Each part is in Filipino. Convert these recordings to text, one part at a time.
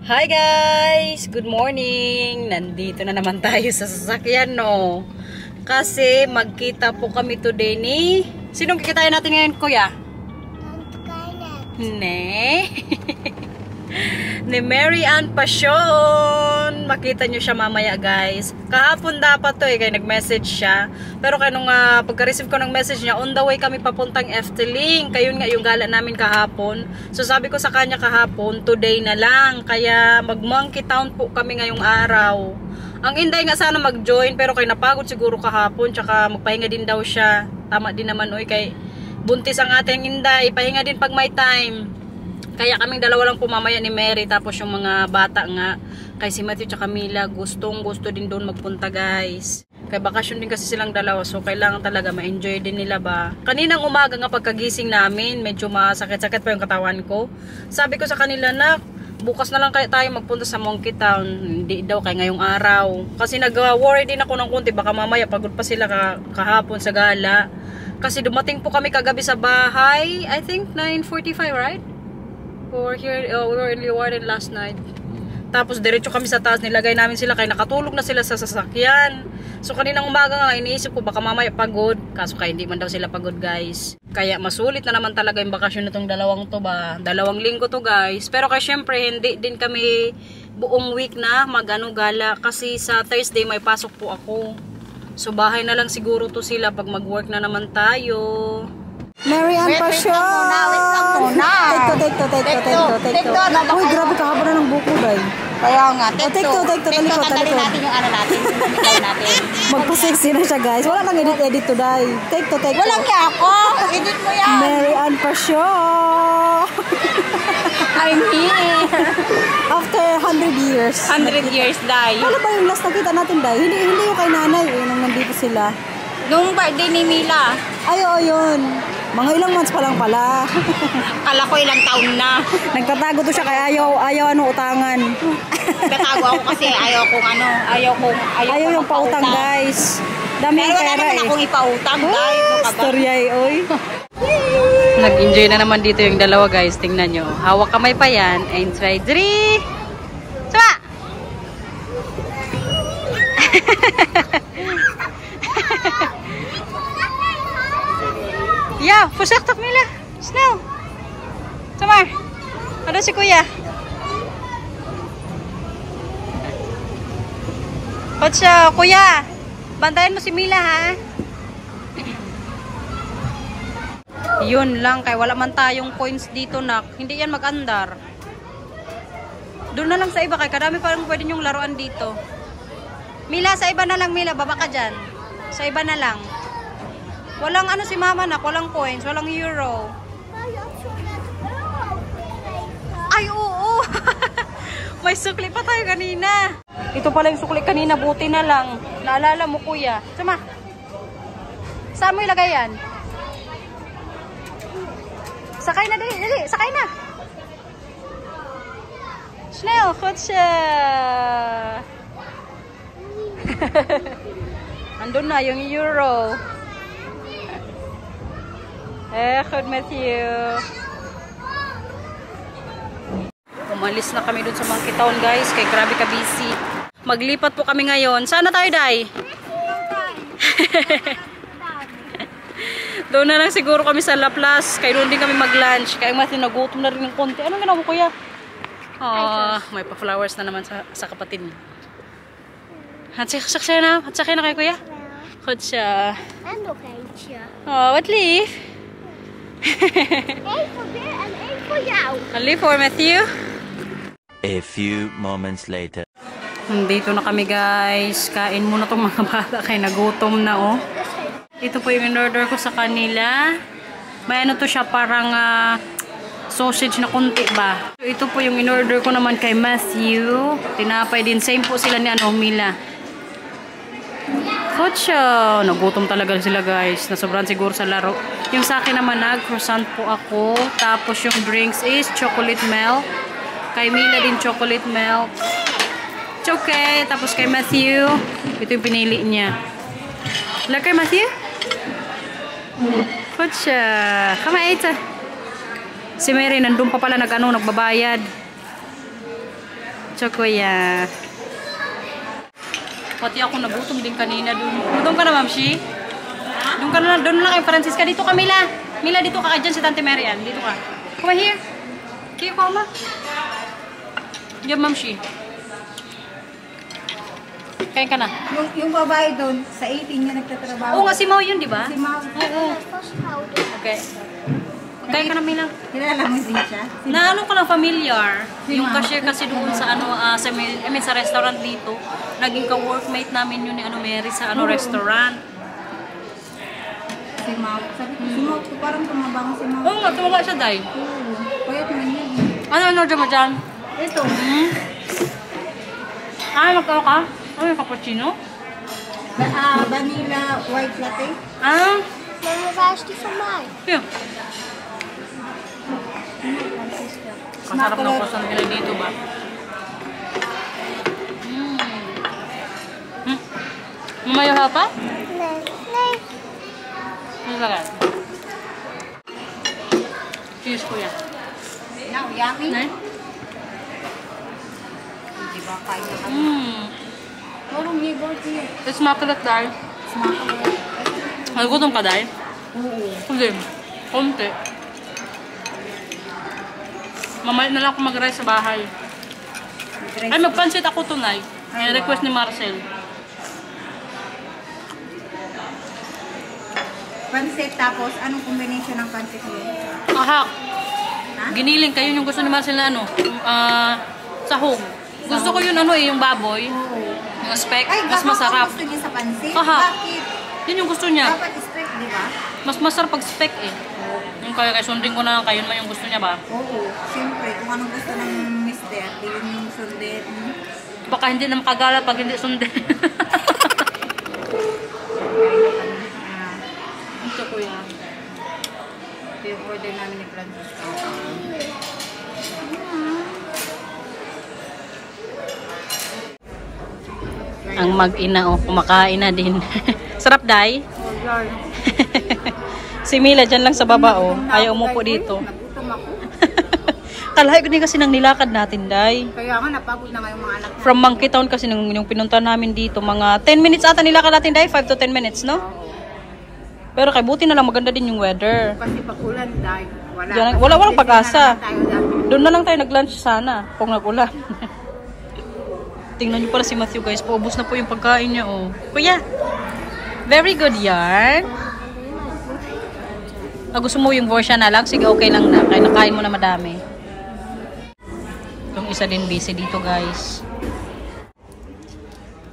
Hi guys! Good morning! Nandito na naman tayo sa sasakyan, no? Kasi magkita po kami today ni... Sinong kikitain natin ngayon, kuya? Ne? Ni Mary Ann Passion. Makita nyo siya mamaya, guys. Kahapon dapat to kaya nag-message siya. Pero kaya nung pagka-receive ko ng message niya, on the way kami papuntang Efteling. Kayun nga yung gala namin kahapon. So sabi ko sa kanya kahapon, today na lang. Kaya mag-Monkey Town po kami ngayong araw. Ang Inday nga sana mag-join, pero kaya napagod siguro kahapon. Tsaka magpahinga din daw siya. Tama din naman, kay buntis ang ating Inday. Pahinga din pag may time. Kaya kaming dalawa lang pumamaya ni Mary, tapos yung mga bata nga, kay si Matthew tsaka Mila, gusto din doon magpunta, guys. Kaya bakasyon din kasi silang dalawa, so kailangan talaga ma-enjoy din nila ba. Kaninang umaga nga pagkagising namin, medyo masakit-sakit pa yung katawan ko. Sabi ko sa kanila, nak, bukas na lang tayo magpunta sa Monkey Town. Hindi daw, kaya ngayong araw. Kasi nag-worry din ako ng konti, baka mamaya pagod pa sila kahapon sa gala. Kasi dumating po kami kagabi sa bahay, I think 9:45, right? Or here, we were in Leeuwarden last night. Tapos diretso kami sa taas, nilagay namin sila kaya nakatulog na sila sa sasakyan. So kaninang umaga nga iniisip ko baka mamaya pagod. Kaso kaya hindi man daw sila pagod, guys. Kaya masulit na naman talaga yung bakasyon nitong dalawang to ba. 2 linggo to, guys. Pero kaya syempre hindi din kami buong week na gala. Kasi sa Thursday may pasok po ako. So bahay na lang siguro to sila pag mag-work na naman tayo. Mary Ann Passion! Take to. Uy, grabe kahaba na ng buko, day. Kaya nga, take to. Talikod. Tanggalin natin yung ano natin. natin. Magpa-sexy na siya, guys. Wala kang edit to, day. Take to. Walang kaya ako. Edit mo yan. Mary Ann Passion! I'm here. After 100 years. 100 years, Day. Wala ba yung last nakita natin, day? Hindi yung kay nanay, nung nandito sila. Nung birthday ni Mila. Ay, oo, yun. Mga ilang months pa lang pala. Kala ko ilang taon na. Nagtatago to siya kaya ayaw utangan. Nagtatago ako kasi ayaw yung pautang, guys. Dami pero wala pera naman akong ipautang, guys. Storya oy. Nag-enjoy na naman dito yung dalawa, guys. Tingnan nyo. Hawak kamay pa yan. And try 3. Sama! Yeah, pusaktok Mila. Snell. Samar. Ada si kuya. Kotsa, kuya. Bantayan mo si Mila, ha? Yun lang, kay wala man tayong coins dito, nak. Hindi yan mag-andar. Doon na lang sa iba, kay kadami parang pwede nyong laruan dito. Mila, sa iba na lang, Mila. Baba ka dyan. Sa iba na lang. Walang ano si mama, nak. Walang coins. Walang euro. Ay, oo. May sukli pa tayo kanina. Ito pala yung sukli kanina. Buti na lang. Naalala mo, kuya. Sama. Saan mo ilagay yan? Sakay na, dali. Sakay na. Snell, kutsa. Andun na yung euro. Good, Matthew. Umalis na kami dun sa Monkey Town, guys. Kay grabe ka busy. Maglipat po kami ngayon. Sana tayo, Day? Doon na lang siguro kami sa Laplace. Kaya doon din kami mag-lunch. Kaya Matthew, nagutom na rin ng konti. Anong ginawa mo, kuya? May pa-flowers na naman sa kapatid niya. Hatsakya na kayo, kuya? Kutsa. Ano kayo siya? What leaf? A for bear and A for you. A leaf for Matthew? A few moments later. Dito na kami, guys. Kain muna tong mga bata kaya nagutom na, oh. Ito po yung in-order ko sa kanila. May ano to siya, parang sausage na konti ba. So, ito po yung in-order ko naman kay Matthew. Tinapay din. Same po sila ni Mila. Kotsa. Nagutom talaga sila, guys. Nasobrahan siguro sa laro. Yung sa akin naman, croissant po ako. Tapos yung drinks is chocolate milk. Kay Mila din chocolate milk. It's okay. Tapos kay Matthew, ito yung pinili niya. Like kay Matthew? Kotsa. Kama ito. Si Mary nandun pa pala nagbabayad. Chokoya. Pati ako nagutom din kanina dun. Gutom ka na, Ma'am Shi? Doon ka na, doon lang kay Francisca. Dito ka, Mila. Mila, dito ka. Dyan si Tante Marian. Dito ka. Come here. Kaya ko, Ma. Diyan, Ma'am Shi. Kain ka na. Yung babae doon, sa 18 niya nagtatrabaho. Oo nga, si Mau yun, di ba? Si Mau. Oo. Okay. Kain ka na, Mila. Kilala mo din siya? Na ano ko lang familiar. Si Yung Ma'am. cashier kasi doon sa ano sa restaurant dito. Naging ka-workmate namin yun ni Mary sa restaurant. Si Mau. Sabi ko, si Mau, parang tumabang si Mau. Oo nga, tumaga siya, Day. Oo. Payat naman yan. Ano dyan mo dyan? Ito. Magkano ka? Ano yung cappuccino? Vanilla white latte. Mama, waar is die van mij? Here. Masarap ng croissant nila dito ba? Mayo pa? Nee. Nee. Ano lagay? Cheese ko yan. Now, yummy. Nay? Di ba kain na kami? Parang yogurt niya. It's makulat, Day. Nagutom ka, Day? Oo. Hindi. Konti. Mamaya na lang ako mag-rice sa bahay. Ay, magpansit ako tonight. Ay, request ni Marcel. Pansit, tapos anong combination ng pansit mo? Ahak. Ha? Giniling kayo yung gusto ni Marcel na sahog. Gusto ko yun yung baboy. Yung speck. Mas masarap. Gusto niya sa pansit? Ahak. Bakit? Yun yung gusto niya. Dapat steak, di ba? Mas masarap pag speck eh. Yung kaya sundin ko na lang kayo naman yung gusto niya ba? Oo. Siyempre, kung anong gusto ng mister, yun yung sundin. Baka hindi na makagala pag hindi sundin. Ito ko yan. Ito yung order namin ni Francisco. Ang mag-ina kumakain na din. Sarap, Day. Si Mila dyan lang sa baba ayaw umupo dito. Nagutom ako. Kalahay ko din kasi nang nilakad natin, Day. Kaya nga, napagod na nga yung mga anak na. From Monkey Town kasi yung pinunta namin dito, mga 10 minutes ata nilakad natin, Day. 5 to 10 minutes, no? Pero kay buti na lang maganda din yung weather. Kasi pag ulan, dahil wala. Walang pag-asa. Tayo dahil. Doon na lang tayo nag-lunch sana kung nag-ulan. Tingnan niyo pala si Matthew, guys. Paubos na po yung pagkain niya, Kuya, very good yarn. Gusto mo yung version na lang? Sige, okay lang na. Kaya nakain mo na madami. Yung isa din busy dito, guys.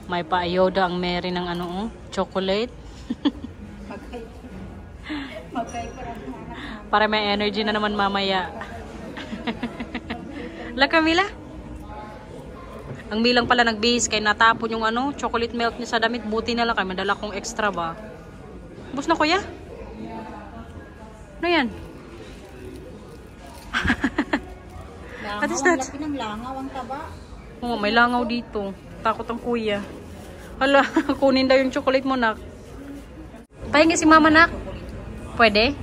May pa-ayoda ang Mary ng chocolate. Para may energy na naman mamaya. La Camila? Ang Milang pala nag-base kaya natapon yung chocolate milk niya sa damit. Buti na lang kaya madala kong extra ba. Bus na, Kuya? Ano yan? What is that? Ang laki ng langaw, ang taba. Oo, may langaw dito. Takot ang Kuya. Hala, kunin daw yung chocolate mo, nak. Pahingi si Mama, nak. Pwede?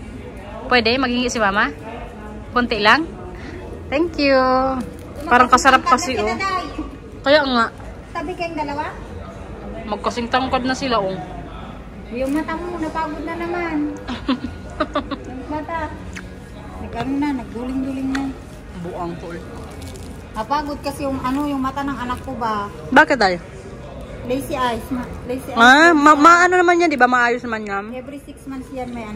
Pwede? Maghingi si Mama? Konti lang? Thank you. Parang kasarap kasi, Kaya nga. Tabi kayong dalawa? Magkasing tangkad na sila, Yung mata mo, napagod na naman. Yung mata. Nagduling-duling na. Buang tol. Napagod kasi yung yung mata ng anak ko ba? Bakit tayo? Lazy eyes. Lazy eyes. Maano naman yan, di ba? Maayos naman yan. Every 6 months yan may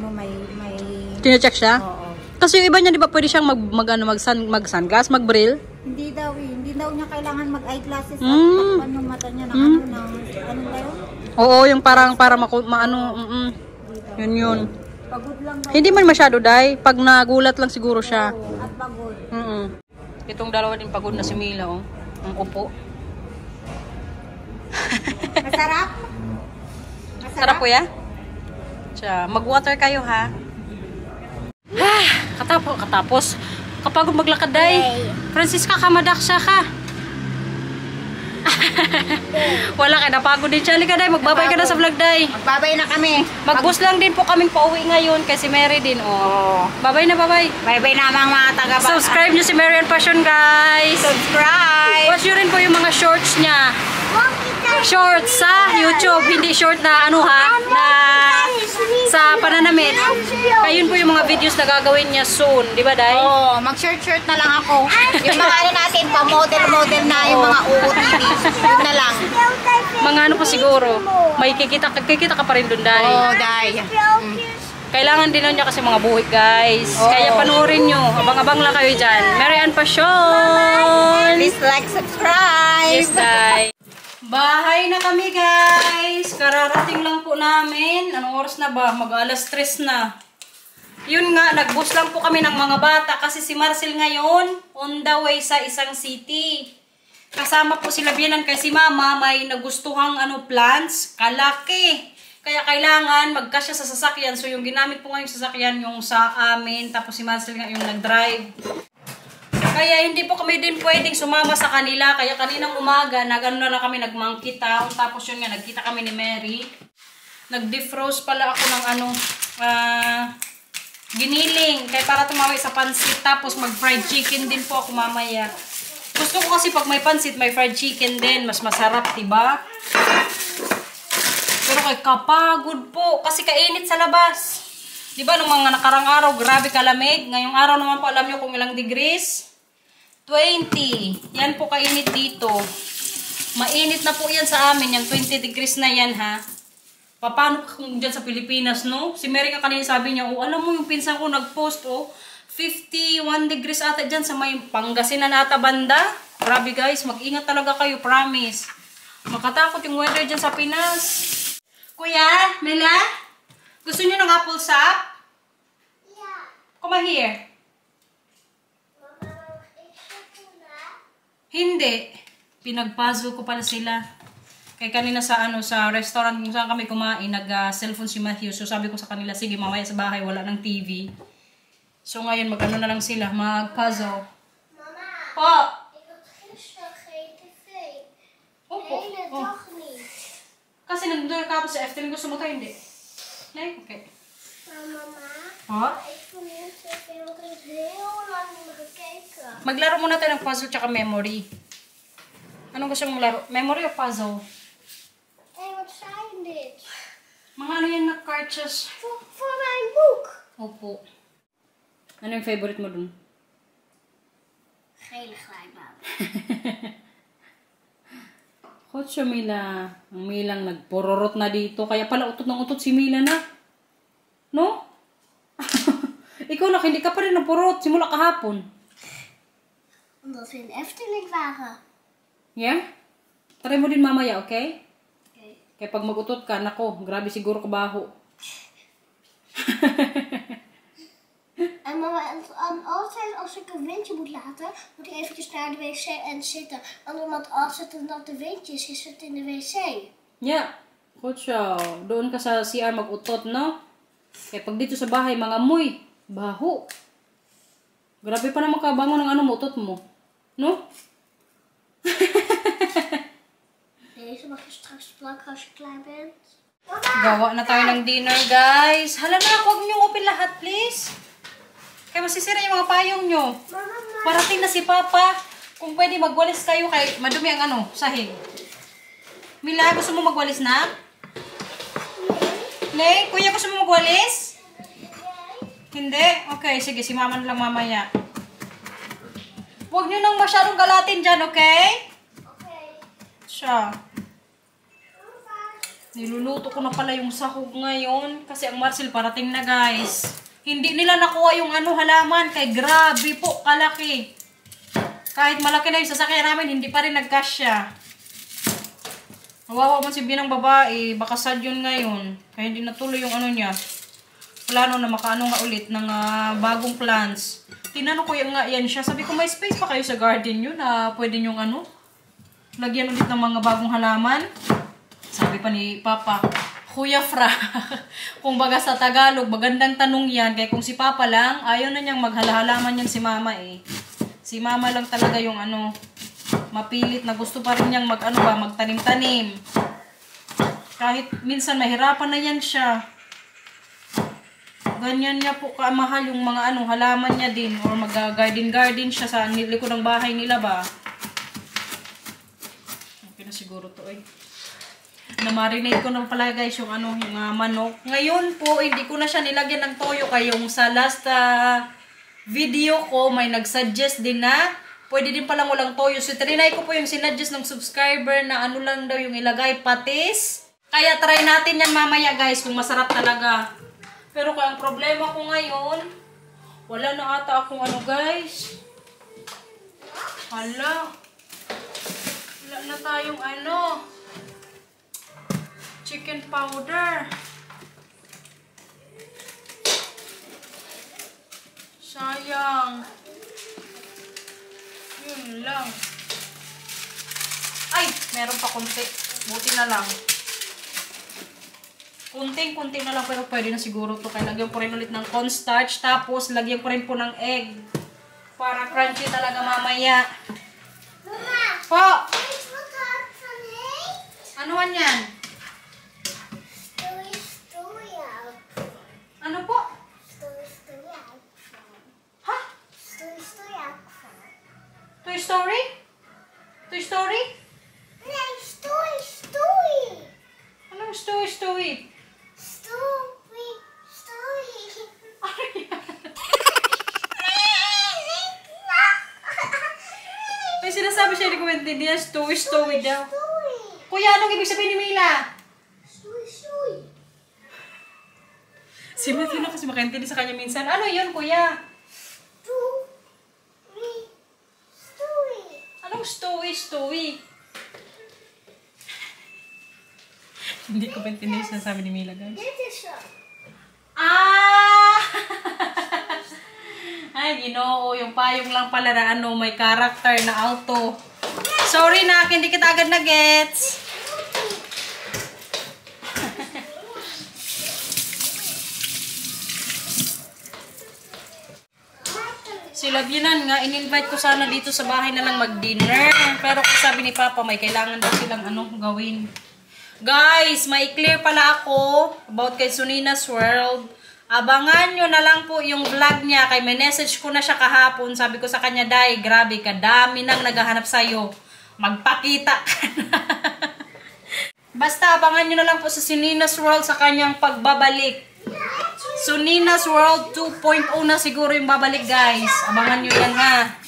may... Tine-check siya? Oo. Kasi yung iba niya, di ba, pwede siyang mag-sunglass, mag-braille? Hindi daw Hindi daw niya kailangan mag-eyeglasses at takpan yung mata niya ng ano tayo? Oo, yung para yun. Pagod lang daw. Hindi man masyado, Day. Pag nagulat lang siguro siya. At pagod. Itong dalawa din pagod na si Mila, Ang upo. Masarap? Sarap, Kuya? Mag-water kayo, ha? Katapos. Kapagod maglakad, Day. Francisca, kamadak siya ka. Wala ka, napagod din siya. Halika, Day. Magbabay ka na sa vlog, Day. Magbabay na kami. Mag-bus lang din po kaming pauwi ngayon kasi Mary din, Babay na, babay. Bye-bye na mga taga-bata. Subscribe nyo si Mary and Passion, guys. Subscribe! Watch nyo rin po mga shorts niya. Shorts sa YouTube, hindi short na ano ha, na sa pananamit. Ayun po yung mga videos na gagawin niya soon, di ba, Day? Oo, mag-shirt na lang ako. Yung mga ano natin, pa-model na yung mga OOTV. Yun na lang. Mga ano pa siguro, may kikita ka pa rin doon, Day. Oo, Day. Kailangan din niya kasi mga buhik, guys. Kaya panoorin nyo. Abang-abang lang kayo dyan. Mary Ann Pasyon! Please like, subscribe. Yes, Day. Bahay na kami, guys. Kararating lang po namin. Anong oras na ba? Mag-alas 3 na. Yun nga, nag-bus lang po kami ng mga bata kasi si Marcel ngayon on the way sa isang city. Kasama po sila biyanan kay si Mama may nagustuhang plants, kalaki. Kaya kailangan magkasya sa sasakyan. So yung ginamit po ngayong sasakyan yung sa amin. Tapos si Marcel nga yung nag-drive. Kaya hindi po kami din pwedeng sumama sa kanila. Kaya kaninang umaga, nag-ano na lang kami, nag-monkey town. Tapos yun nga, nagkita kami ni Mary. Nag-defrost pala ako ng giniling. Kaya para tumawag sa pansit. Tapos mag-fried chicken din po ako mamaya. Gusto ko kasi pag may pansit, may fried chicken din. Mas masarap, diba? Pero kay kapagod po. Kasi kainit sa labas. Diba nung mga nakarang araw, grabe kalamig. Ngayong araw naman po, alam nyo kung ilang degrees? 20. Yan po kainit dito. Mainit na po yan sa amin. Yung 20 degrees na yan, ha? Paano kung dyan sa Pilipinas, no? Si Mary ka kanina sabi niya, alam mo yung pinsan ko nag-post, 51 degrees ata dyan sa may Pangasinan ata banda. Grabe guys, mag-ingat talaga kayo, promise. Makatakot yung weather dyan sa Pinas. Kuya, Mela? Gusto niyo ng apple sap? Yeah. Come here. Hindi. Pinag-puzzle ko pala sila. Kaya kanina sa sa restaurant kung saan kami kumain, nag-cellphone si Matthew. So sabi ko sa kanila, sige mamaya sa bahay wala ng TV. So ngayon mag-ano na lang sila, mag-puzzle. Mama, Po. ik had gisteren geen tv. Opo. De hele dag niet. Kasi nandun ka po sa Efteling, gusto mo tayo hindi? Nee? Oké. Maar mama, Po. ik vond die tv ook echt heel lang niet meer gekeken. Maglaro muna tayo ng puzzle tsaka memory. Anong gusto mong laro? Memory o puzzle? Hé, wat zijn dit? Mga ano yan na cartridges? Voor mijn boek. Opo. Ano yung favorite mo dun? Gele glijbaan. Kotso Mila. Ang Milang nagpororot na dito. Kaya pala utot ng utot si Mila na. No? Ikaw na, hindi ka pa rin nagpororot. Simula kahapon. Omdat we in Efteling waren. Yeah? Try mo din mamaya, okay? Okay. Kaya pag magutot ka, nako, grabe siguro kabaho. En mama, en altijd als ik een windje moet laten, moet ik eventjes naar de wc en zitten. Want als het een natte windje is, is het in de wc. Yeah. Kotso. Doon ka sa CR magutot, no? Kaya pag dito sa bahay, mga amoy. Baho. Grabe pa naman kabango ng utot mo. No? Deze mag je straks plakken als je klaar bent. Gawa na tayo ng dinner, guys. Hala na, huwag niyong open lahat, please. Kaya masisira yung mga payong nyo. Parating na si Papa. Kung pwede, magwalis kayo kay madumi ang sahig. Mila, gusto mo magwalis na? Nay, kuya, gusto mo magwalis? Hindi? Okay, sige, si Mama na lang mamaya. Huwag nyo nang masyadong galatin dyan, okay? Okay. Siya. Niluluto ko na pala yung sahog ngayon. Kasi ang Marcel parating na, guys. Hindi nila nakuha yung halaman. Kay grabe po, kalaki. Kahit malaki na yung sasakyan namin, hindi pa rin nagkasya. Nawawa man si Binang babae. Baka sad yun ngayon. Kaya hindi natuloy yung niya. Plano na makaano nga ulit ng bagong plants. Tinanong ko yung yan siya. Sabi ko, may space pa kayo sa garden nyo na pwede nyong lagyan ulit ng mga bagong halaman. Sabi pa ni Papa, Kuya Fra, kung baga sa Tagalog, magandang tanong yan. Kaya kung si Papa lang, ayaw na niyang maghalahalaman yan si Mama eh. Si Mama lang talaga yung mapilit na gusto pa rin niyang magtanim-tanim. Kahit minsan mahirapan na yan siya. Ganyan niya po kamahal yung mga halaman niya din. Or mag-garden-garden siya sa likod ng bahay nila ba. na siguro to eh. Na-marinate ko na pala guys yung ano, yung manok. Ngayon po, hindi ko na siya nilagyan ng toyo. Kaya yung sa last video ko, may nag-suggest din na pwede din palang walang toyo. So, trinay ko po yung sinuggest ng subscriber na ano lang daw yung ilagay, patis. Kaya try natin yan mamaya guys kung masarap talaga. Pero kaya ang problema ko ngayon, wala na ata akong ano guys. Hala. Wala na tayong ano. Chicken powder. Sayang. Yun lang. Ay, meron pa konti. Buti na lang. Kunting-kunti na lang pero pwede na siguro to. Kaya lagyan ko rin ulit ng cornstarch. Tapos lagyan ko rin po ng egg. Para crunchy talaga mamaya. Mama, Po! weet je wat daar van heet? Ano man yan? Story out. Ano po? Story out. Ha? Story out. Toy Story? Toy Story? Nee, story. Anong story? Story. Ano yan? May sinasabi siya, hindi ko maintindihan. Story daw. Kuya, anong ibig sabihin ni Mila? Story. Si Matthew na kasi makaintindi sa kanya minsan. Ano yun, kuya? Story. Anong story? Hindi ko maintindihan yung sinasabi ni Mila, guys. Dit is zo. Ah! Ay, ginoo. Yung payong lang pala na ano, may character na auto. Sorry na, hindi kita agad na gets. Si Labyanan nga, in-invite ko sana dito sa bahay na lang mag-dinner. Pero sabi ni Papa, may kailangan daw silang ano, gawin. Guys, may clear pala ako about kay Sunina's World. Abangan nyo na lang po yung vlog niya. Kay may message ko na siya kahapon. Sabi ko sa kanya, Day, grabe ka, dami nang naghahanap sa'yo. Magpakita ka na. Basta abangan nyo na lang po sa Sunina's World sa kanyang pagbabalik. Sunina's World 2.0 na siguro yung babalik guys. Abangan nyo yan ha.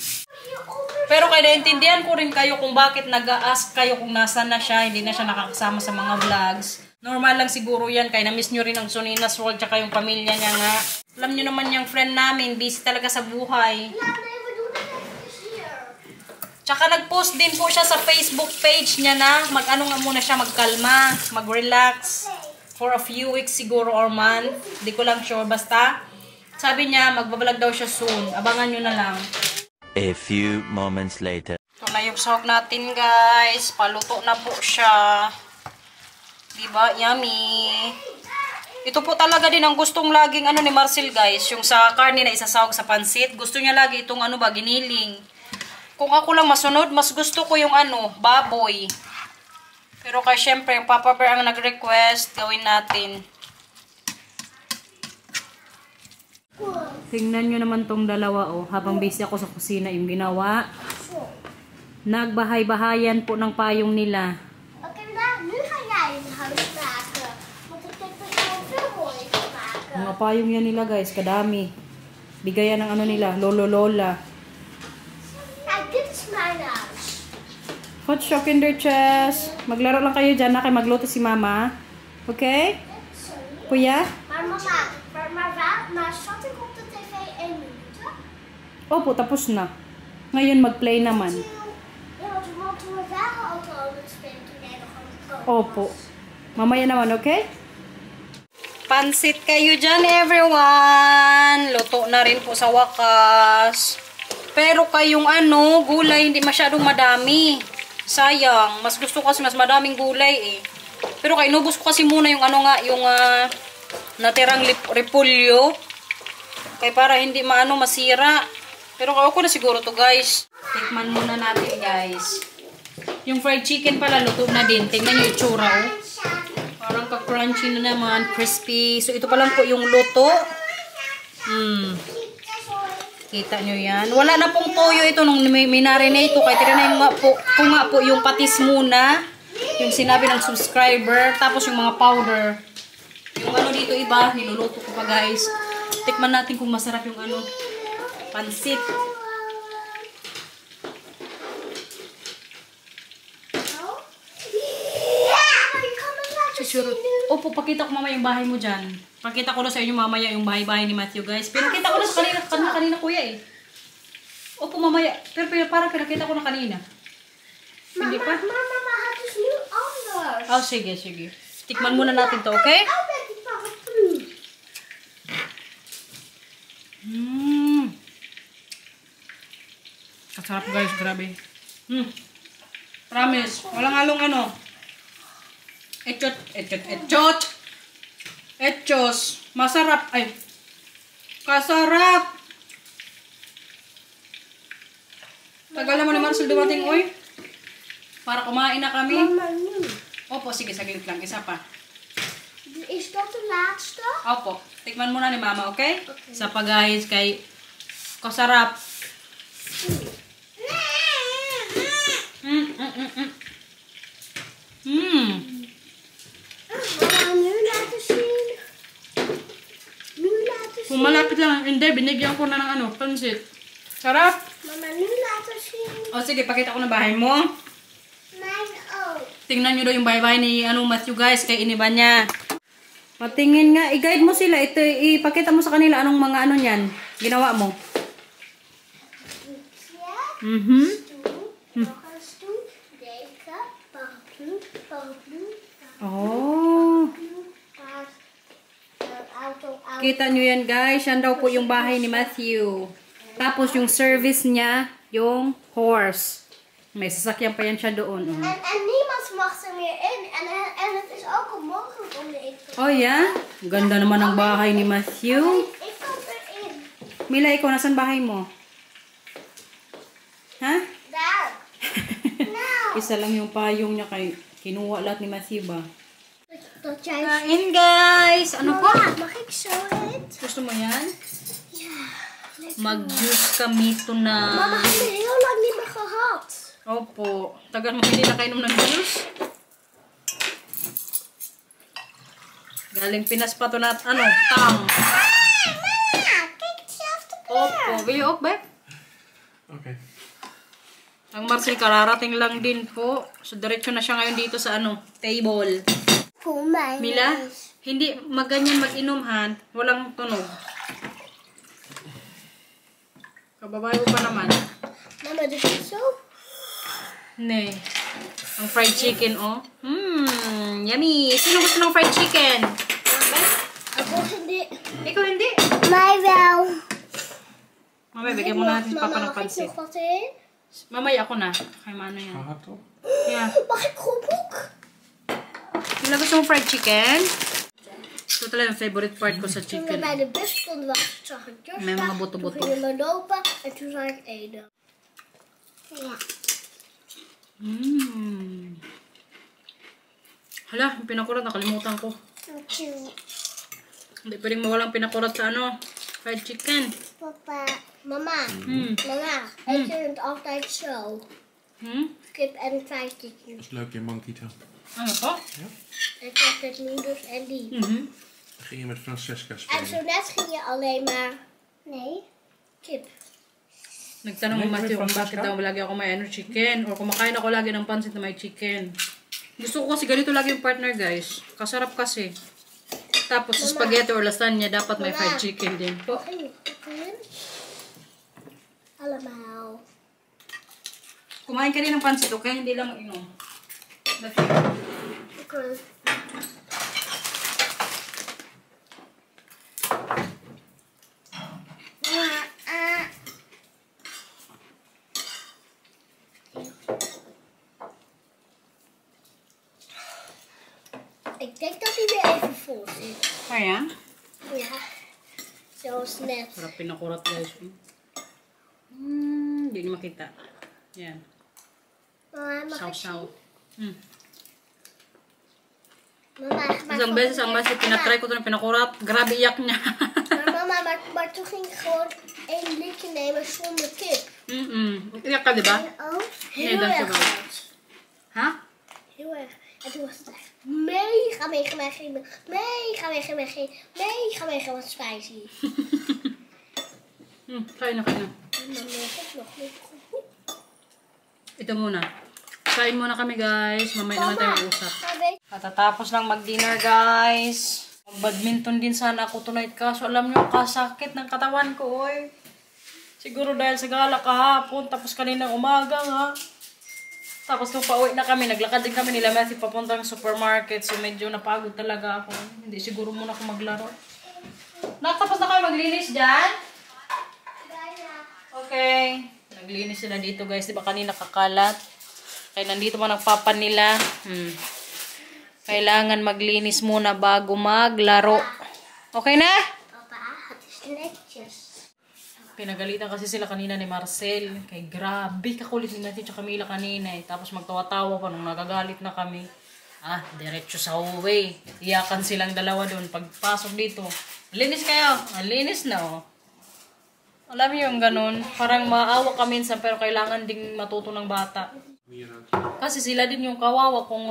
Pero kaya naintindihan ko rin kayo kung bakit nag-a-ask kayo kung nasa na siya. Hindi na siya nakakasama sa mga vlogs. Normal lang siguro yan. Kaya na-miss nyo rin ang Sunina's World tsaka yung pamilya niya nga. Alam nyo naman yung friend namin. Busy talaga sa buhay. Tsaka nag-post din po siya sa Facebook page niya na mag-ano nga muna siya, magkalma, mag-relax. For a few weeks siguro or month. Di ko lang sure. Basta, sabi niya, magbablog daw siya soon. Abangan nyo na lang. A few moments later. Ito na yung sahog natin, guys. Paluto na po siya. Diba? Yummy. Ito po talaga din ang gustong laging ano ni Marcel, guys. Yung sa karne na isasahog sa pansit. Gusto niya lagi itong ano ba, giniling. Kung ako lang masunod, mas gusto ko yung ano, baboy. Pero kaya syempre, yung Papa Bear ang nag-request, gawin natin. Tingnan nyo naman tong dalawa, oh. Habang busy ako sa kusina, yung ginawa. Nagbahay-bahayan po ng payong nila. Oké, nu ga jij een huis maken. Want ik heb er gewoon veel moois te maken. Mga payong yan nila, guys. Kadami. Bigayan ng ano nila, lolo-lola. Kijk, dit is mijn huis. Hot shock in their chest. Maglaro lang kayo dyan, na kay magluto si Mama. Okay? Sorry. Kuya? Maar mama, maar zat ik op de tv 1 minuut? Opo, tapos na. Ngayon mag-play naman. Ja, want we waren ook al aan het spelen toen jij nog aan het koken Opo. Mamaya naman, okay? Pansit kayo dyan, everyone. Luto na rin po sa wakas. Pero kayong ano, gulay, hindi masyadong madami. Sayang. Mas gusto ko kasi mas madaming gulay eh. Pero kaya inubos ko kasi muna yung ano nga, yung natirang repolyo. Kaya para hindi masira. Pero ako na siguro to guys. Tikman muna natin guys. Yung fried chicken pala luto na din. Tingnan nyo yung tsura oh. Parang ka-crunchy na naman. Crispy. So ito pa lang po yung luto. Kita nyo yan. Wala na pong toyo ito nung minarinate ko. Kaya tinanay ko nga po yung patis muna. Yung sinabi ng subscriber. Tapos yung mga powder. Yung ano dito iba, niluluto ko pa guys. Tikman natin kung masarap yung ano, pansit. Opo, pakita ko mamaya yung bahay mo dyan. Pakita ko na sa inyo mamaya yung bahay-bahay ni Matthew guys. Pinakita ko na sa kanina kuya eh. Opo, mamaya. Pero parang pinakita ko na kanina. Hindi pa? Mama had dus nu anders. Oh, sige, sige. Tikman muna natin to, okay? Kasarap guys, grabe. Promise, walang halong ano. Etchos. Masarap. Ay. Kasarap. Tagal naman ni Marcel dumating, oy. Para kumain na kami. Mama, nu. Opo, sige, saglit lang. Isa pa. Is dat de laatste? Opo. Tikman muna ni Mama, okay? Isa pa guys, kay kasarap. Mama, nu laten zien. Nu laten zien. Kung malapit lang, hindi, binigyan ko na ng ano, pansit. Sarap. Mama, nu laten zien. O sige, pakita ko na bahay mo. Mijn ook. Tingnan nyo daw yung bahay-bahay ni Matthew guys, kay iniba niya. Patingin nga, i-guide mo sila. Ito, ipakita mo sa kanila anong mga ano niyan. Ginawa mo. Stoel. Nog een stoel. Deken. Paraplu. Paraplu. Oh. Paard. Auto. Auto. Kita nyo yan guys, yan daw po yung bahay ni Matthew. Tapos yung service niya, yung horse. May sasakyan pa yan siya doon. Oh. En niemand mag er meer in. En het is ook onmogelijk om erin te Oh ja? Ganda naman ang bahay ni Matthew. Ik kan erin. Mila, ikaw, nasan bahay mo? Ha? Daar. Nou. Isa lang yung payong niya kay kinuha lahat ni Matthew ba? Dat jij... Kain guys! Ano po? Mama, mag ik zo in? Gusto mo yan? Ja. Mag-juice kami tonight. Mama heeft me heel lang niet meer gehad. Opo. Tagal mo hindi nakainom ng juice. Galing Pinas pa to na, ano, tang. Mama, kijk hetzelfde kleur. Opo. Will you ook, babe? Okay. Ang Marcel, kararating lang din po. So, diretso na siya ngayon dito sa, ano, table. Voor mij. Mila, hindi maganyan mag-inom, han. Walang tunog. Kababayo pa naman. Mama, dit is zo. Ne. Ang fried chicken, oh. Yummy. Sino gusto ng fried chicken? Ako hindi. Ikaw hindi. Mij wel. Mamaya, bigyan mo natin si Papa ng Mag ik pansit. nog wat in? Mamaya ako na. Kaya maano yan. Gaat toch? Yeah. Mag ik groenboek? Mila, gusto mong fried chicken? Ito talaga yung favorite part ko sa Toen we chicken. bij de bus stonden wachten, zag ik Joshua. Met mga Toen boto-boto. gingen we lopen en toen zag ik Ede. Ja. Hala, yung pinakurat, nakalimutan ko. Cute. Hindi pwedeng mawalang pinakurat sa ano, fried chicken. Papa. Mama. Hmm. Mama, ik vind het altijd zo. Kip en fried chicken. Dat is leuk in Mankito. Ano po? Ik heb het noedels en die. Mhm. Dan ging je met Francesca En spelen. zo net ging je alleen maar... Nee. Kip. Nagtanong ng Matthew kung bakit daw lagi ako may ano, chicken. Or kumakain ako lagi ng pansit na may chicken. Gusto ko kasi ganito lagi yung partner guys. Kasarap kasi. Tapos sa spaghetti or lasagna dapat may fried chicken din. Po. Ging je koken? Allemaal. Kumain ka rin ng pansit, okay? Hindi lang inom. Oké. Ik denk dat hij weer even vol zit. Kaya? Ja. Zoals net. Sarap pinakurat guys. Hindi niyo makita. Yan. Mama, mag ik... Saw-saw. Mama, Isang beses ang basit, pinatry ko ito ng pinakurat. Grabe iyak niya. maar mama, maar toen ging ik gewoon één likje nemen zonder kip. Iyak ka, di ba? En ook Nee, heel erg dankjewel. hard. Ha? Heel erg. En toen was het echt mega, mega, mega, mega, mega, mega, mega, mega wat spicy. Kain na, kain na. En dan nog niet goed. Ito muna. Kain muna kami, guys. Mamaya naman tayo usap. Maar weet Katatapos lang mag-dinner, guys. Mag-badminton din sana ako tonight. Kaso alam nyo, kasakit ng katawan ko, oy. Siguro dahil sa gala kahapon, tapos kaninang umaga, nga. Tapos nung pauwi na kami, naglakad din kami nila Matthew papuntang supermarket. So medyo napagod talaga ako. Hindi siguro muna ako maglaro. Nakatapos na kayo maglinis dyan? Okay. Naglinis sila dito, guys. Diba kanina kakalat? Kaya nandito man ang papa nila. Kailangan maglinis muna bago maglaro. Okay na? papa, het is netjes. Pinagalitan kasi sila kanina ni Marcel. Kay grabe, kakulit ni Matthew at Camila kanina eh. Tapos magtawa-tawa pa nung nagagalit na kami. Diretso sa uwi. Iyakan silang dalawa doon. Pagpasok dito, linis kayo. Linis na oh. Alam niyo yung ganun. Parang maawa ka minsan pero kailangan ding matuto ng bata. Kasi sila din yung kawawa kung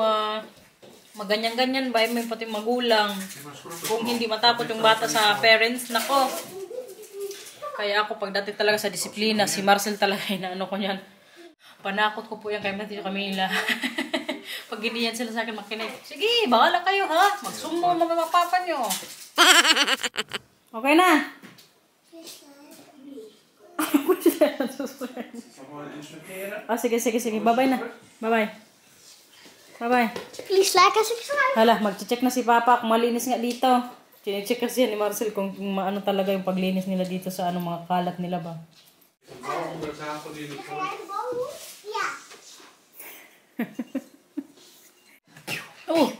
maganyan-ganyan ba, may pati magulang. Kung hindi matakot yung bata sa parents, nako. Kaya ako pagdating talaga sa disiplina, si Marcel talaga na ano ko yan. Panakot ko po yan kay Matthew Camila. Pag giniyan sila sa akin makinig, sige, bahala kayo ha. Magsumo mga papa nyo. Okay na? Sige. Bye-bye na. Bye-bye. Bye-bye. Please like and subscribe. Hala, mag-check na si Papa kung malinis nga dito. Chine-check kasi yan ni Marcel kung ano talaga yung paglinis nila dito sa ano mga kalat nila ba. Ja. Oh!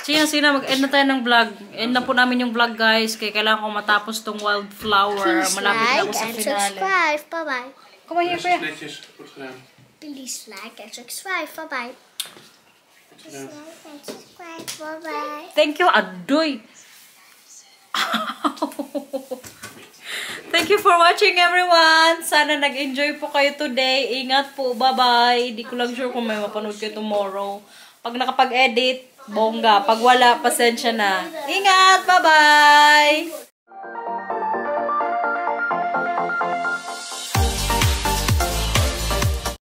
Sina, mag-end na tayo ng vlog. End na po namin yung vlog, guys. Kaya kailangan ko matapos tong wildflower. Please Malapit na ako like sa and finale. subscribe. Bye bye. Come on here, kuya. Netjes, goed gedaan. Please like and subscribe. Bye bye. gedaan. Like and subscribe. Bye bye. Thank you, Adoy. Thank you for watching, everyone. Sana nag-enjoy po kayo today. Ingat po. Bye-bye. Di ko lang sure kung may mapanood kayo tomorrow. Pag nakapag-edit, bongga. Pag wala, pasensya na. Ingat. Bye-bye.